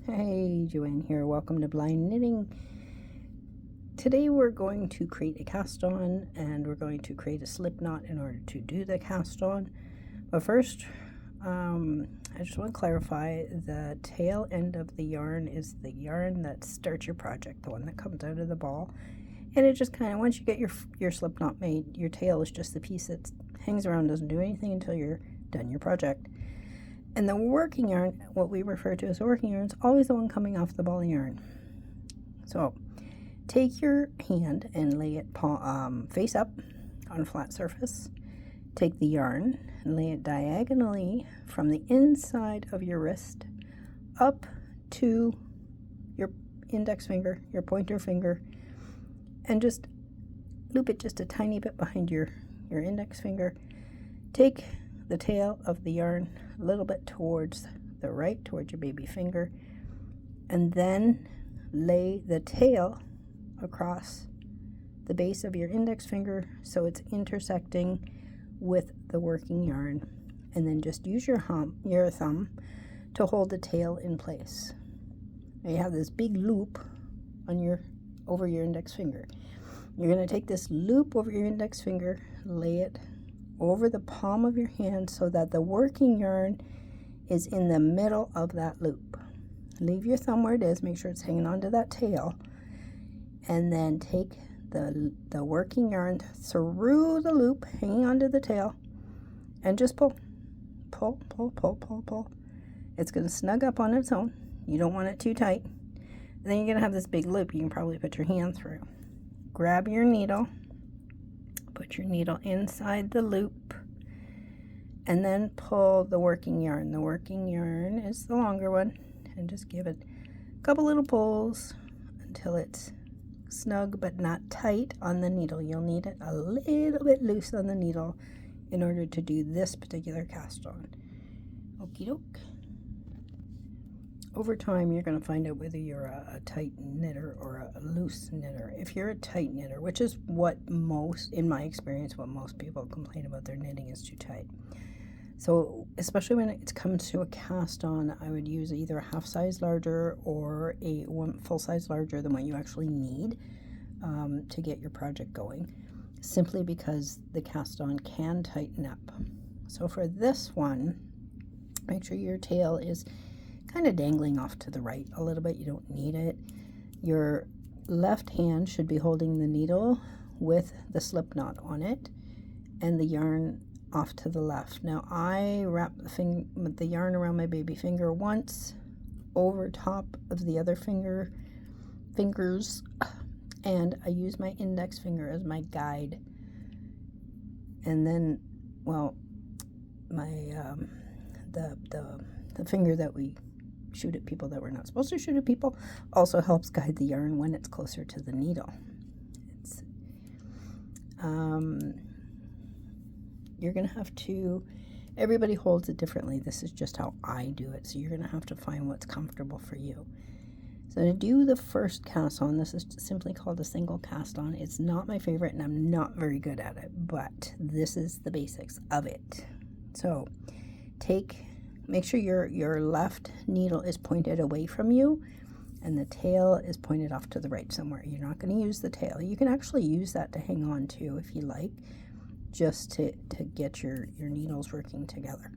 Hey, Joanne here. Welcome to Blind Knitting. Today we're going to create a cast on and we're going to create a slip knot in order to do the cast on. But first, I just want to clarify the tail end of the yarn is the yarn that starts your project, the one that comes out of the ball. And it just kind of, once you get your slip knot made, your tail is just the piece that hangs around, doesn't do anything until you're done your project. And the working yarn, what we refer to as the working yarn, is always the one coming off the ball of yarn. So take your hand and lay it face up on a flat surface. Take the yarn and lay it diagonally from the inside of your wrist up to your index finger, your pointer finger, and just loop it just a tiny bit behind your index finger. Take the tail of the yarn a little bit towards the right, towards your baby finger, and then lay the tail across the base of your index finger so it's intersecting with the working yarn, and then just use your thumb to hold the tail in place. Now you have this big loop on over your index finger. You're going to take this loop over your index finger, lay it over the palm of your hand so that the working yarn is in the middle of that loop. Leave your thumb where it is, make sure it's hanging onto that tail, and then take the working yarn through the loop, hanging onto the tail, and just pull. Pull, pull, pull, pull, pull. It's going to snug up on its own. You don't want it too tight. And then you're going to have this big loop you can probably put your hand through. Grab your needle, put your needle inside the loop, and then pull the working yarn. The working yarn is the longer one, and just give it a couple little pulls until it's snug but not tight on the needle. You'll need it a little bit loose on the needle in order to do this particular cast on. Okie doke. Over time, you're going to find out whether you're a tight knitter or a loose knitter. If you're a tight knitter, which is in my experience, what most people complain about their knitting is too tight. So especially when it comes to a cast on, I would use either a half size larger or a full size larger than what you actually need to get your project going, simply because the cast on can tighten up. So for this one, make sure your tail is kind of dangling off to the right a little bit. You don't need it. Your left hand should be holding the needle with the slip knot on it and the yarn off to the left. Now I wrap the yarn around my baby finger once over top of the other fingers, and I use my index finger as my guide. And then, well, my the finger that we shoot at people that we're not supposed to shoot at people also helps guide the yarn when it's closer to the needle. You're going to have to, everybody holds it differently. This is just how I do it. So you're going to have to find what's comfortable for you. So to do the first cast on, this is simply called a single cast on. It's not my favorite and I'm not very good at it, but this is the basics of it. So make sure your left needle is pointed away from you and the tail is pointed off to the right somewhere. You're not going to use the tail. You can actually use that to hang on to if you like, just to get your needles working together.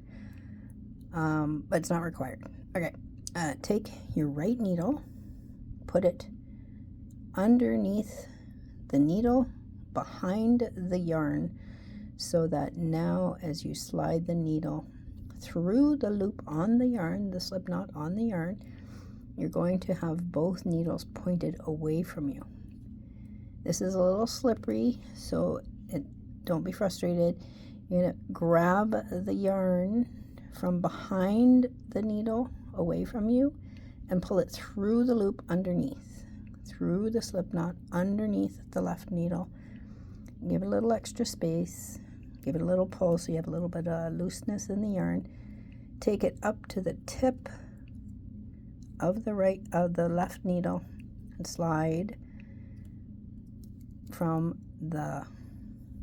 But it's not required. Okay, take your right needle, put it underneath the needle behind the yarn so that now as you slide the needle through the loop on the yarn, the slip knot on the yarn, you're going to have both needles pointed away from you. This is a little slippery, so don't be frustrated. You're going to grab the yarn from behind the needle away from you and pull it through the loop underneath, through the slip knot underneath the left needle. Give it a little extra space. Give it a little pull so you have a little bit of looseness in the yarn. Take it up to the tip of the left needle and slide from the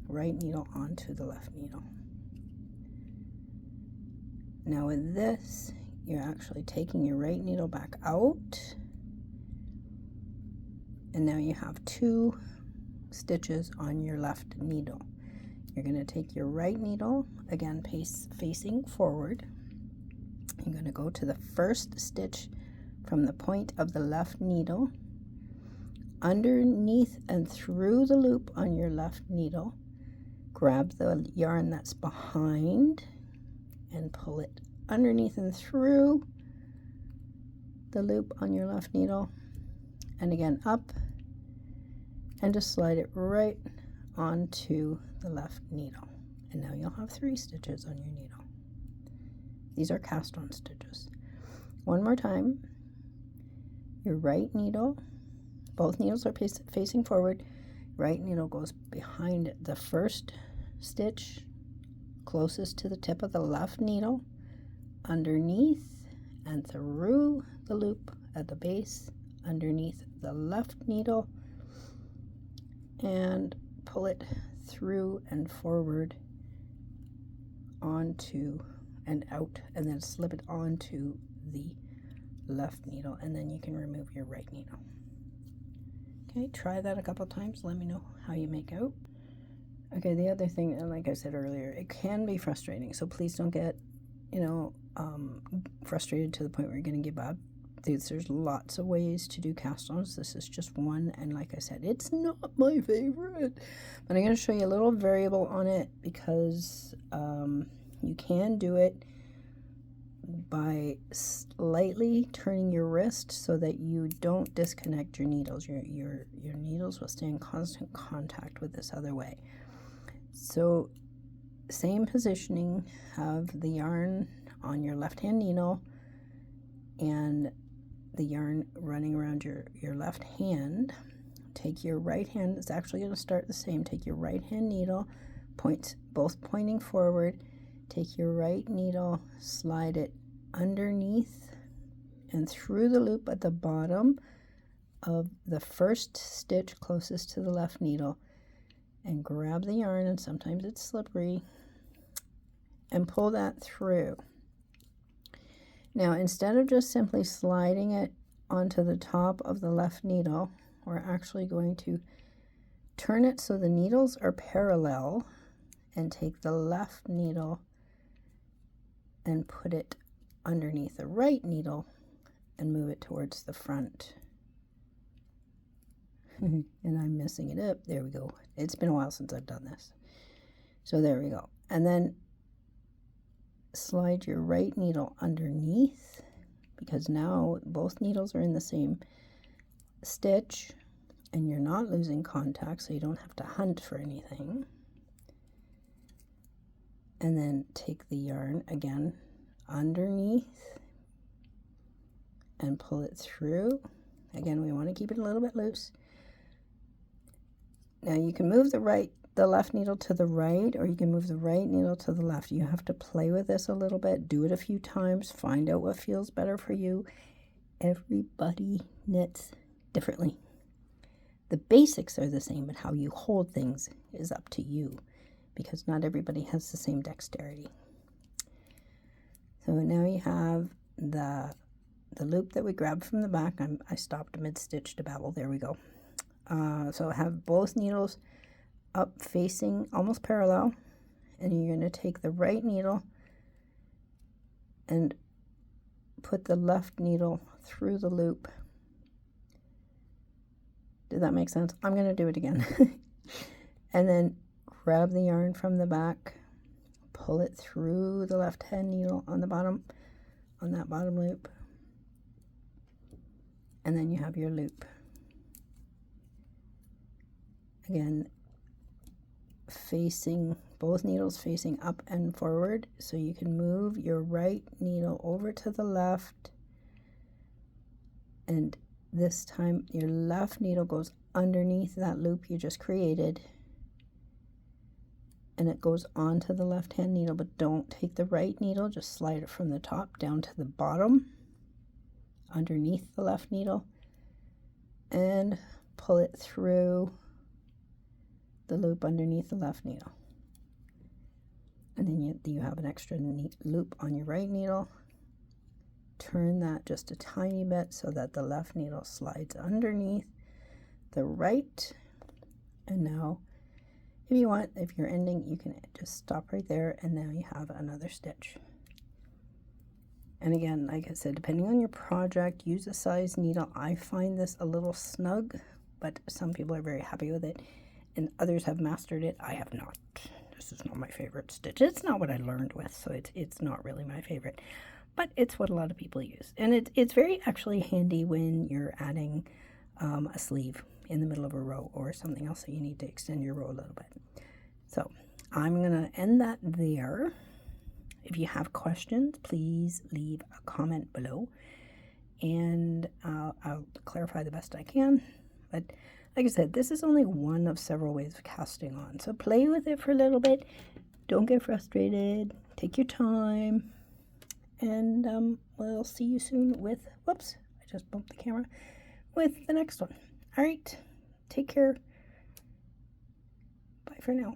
right needle onto the left needle. Now with this, you're actually taking your right needle back out, and now you have 2 stitches on your left needle. You're going to take your right needle, again facing forward. You're going to go to the first stitch from the point of the left needle, underneath and through the loop on your left needle. Grab the yarn that's behind and pull it underneath and through the loop on your left needle, and again up, and just slide it right onto the left needle. And now you'll have 3 stitches on your needle. These are cast on stitches. One more time. Your right needle, both needles are facing forward. Right needle goes behind the first stitch closest to the tip of the left needle, underneath and through the loop at the base, underneath the left needle, and pull it through and forward onto and out, and then slip it onto the left needle, and then you can remove your right needle. Okay, try that a couple times. Let me know how you make out. Okay, the other thing, and like I said earlier, it can be frustrating, so please don't get, frustrated to the point where you're going to give up. There's lots of ways to do cast-ons. This is just one, and like I said, it's not my favorite, but I'm going to show you a little variable on it, because you can do it by slightly turning your wrist so that you don't disconnect your needles. Your needles will stay in constant contact with this other way. So same positioning, have the yarn on your left hand needle and the yarn running around your left hand. Take your right hand, it's actually going to start the same. Take your right hand needle, both pointing forward. Take your right needle, slide it underneath and through the loop at the bottom of the first stitch closest to the left needle, and grab the yarn, and sometimes it's slippery, and pull that through. Now, instead of just simply sliding it onto the top of the left needle, we're actually going to turn it so the needles are parallel, and take the left needle and put it underneath the right needle and move it towards the front. And I'm messing it up. There we go. It's been a while since I've done this. So there we go. And then slide your right needle underneath, because now both needles are in the same stitch and you're not losing contact, so you don't have to hunt for anything. And then take the yarn again underneath and pull it through. Again, we want to keep it a little bit loose. Now you can move the left needle to the right, or you can move the right needle to the left. You have to play with this a little bit, do it a few times, find out what feels better for you. Everybody knits differently. The basics are the same, but how you hold things is up to you, because not everybody has the same dexterity. So now you have the loop that we grabbed from the back. I stopped mid-stitch to babble. There we go. So have both needles up facing almost parallel, and you're going to take the right needle and put the left needle through the loop. Did that make sense? I'm going to do it again. And then grab the yarn from the back, pull it through the left hand needle on the bottom, on that bottom loop, and then you have your loop. Again, facing, both needles facing up and forward, so you can move your right needle over to the left, and this time your left needle goes underneath that loop you just created, and it goes onto the left hand needle, but don't take the right needle, just slide it from the top down to the bottom underneath the left needle and pull it through the loop underneath the left needle. And then you have an extra neat loop on your right needle, turn that just a tiny bit so that the left needle slides underneath the right. And now, if you want, if you're ending, you can just stop right there, and now you have another stitch. And again, like I said, depending on your project, use a size needle. I find this a little snug, but some people are very happy with it, and others have mastered it. I have not. This is not my favorite stitch. It's not what I learned with, so it's not really my favorite, but it's what a lot of people use. And it's very actually handy when you're adding a sleeve in the middle of a row or something else that you need to extend your row a little bit. So I'm going to end that there. If you have questions, please leave a comment below, and I'll clarify the best I can. But like I said, this is only one of several ways of casting on. So play with it for a little bit. Don't get frustrated. Take your time. And we'll see you soon with, whoops, I just bumped the camera, with the next one. All right, take care. Bye for now.